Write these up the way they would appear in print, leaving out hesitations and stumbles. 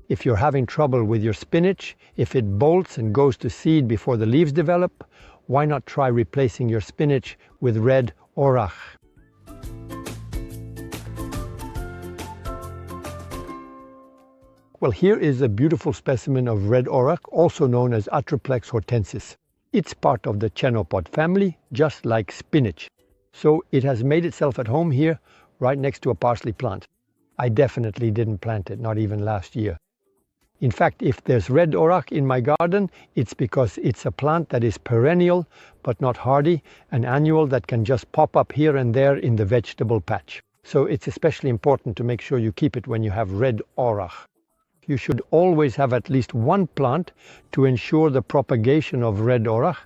If you're having trouble with your spinach, if it bolts and goes to seed before the leaves develop, why not try replacing your spinach with red orach? Well, here is a beautiful specimen of red orach, also known as Atriplex hortensis. It's part of the chenopod family, just like spinach. So it has made itself at home here, right next to a parsley plant. I definitely didn't plant it, not even last year. In fact, if there's red orach in my garden, it's because it's a plant that is perennial, but not hardy, an annual that can just pop up here and there in the vegetable patch. So it's especially important to make sure you keep it when you have red orach. You should always have at least one plant to ensure the propagation of red orach.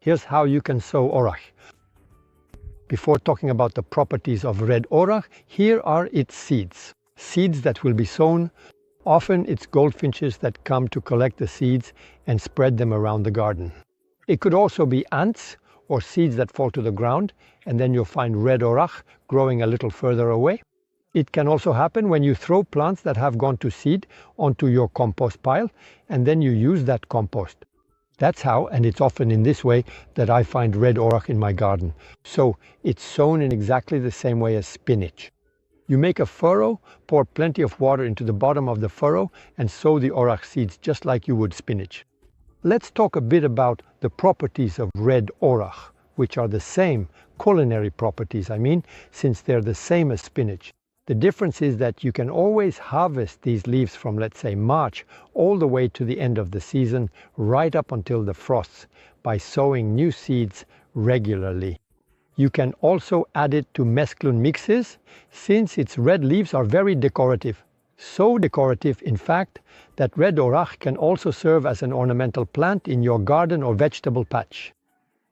Here's how you can sow orach. Before talking about the properties of red orach, here are its seeds. Seeds that will be sown. Often it's goldfinches that come to collect the seeds and spread them around the garden. It could also be ants or seeds that fall to the ground, and then you'll find red orach growing a little further away. It can also happen when you throw plants that have gone to seed onto your compost pile, and then you use that compost. That's how, and it's often in this way, that I find red orach in my garden. So it's sown in exactly the same way as spinach. You make a furrow, pour plenty of water into the bottom of the furrow, and sow the orach seeds just like you would spinach. Let's talk a bit about the properties of red orach, which are the same, culinary properties I mean, since they're the same as spinach. The difference is that you can always harvest these leaves from, let's say, March all the way to the end of the season, right up until the frosts, by sowing new seeds regularly. You can also add it to mesclun mixes, since its red leaves are very decorative. So decorative, in fact, that red orach can also serve as an ornamental plant in your garden or vegetable patch.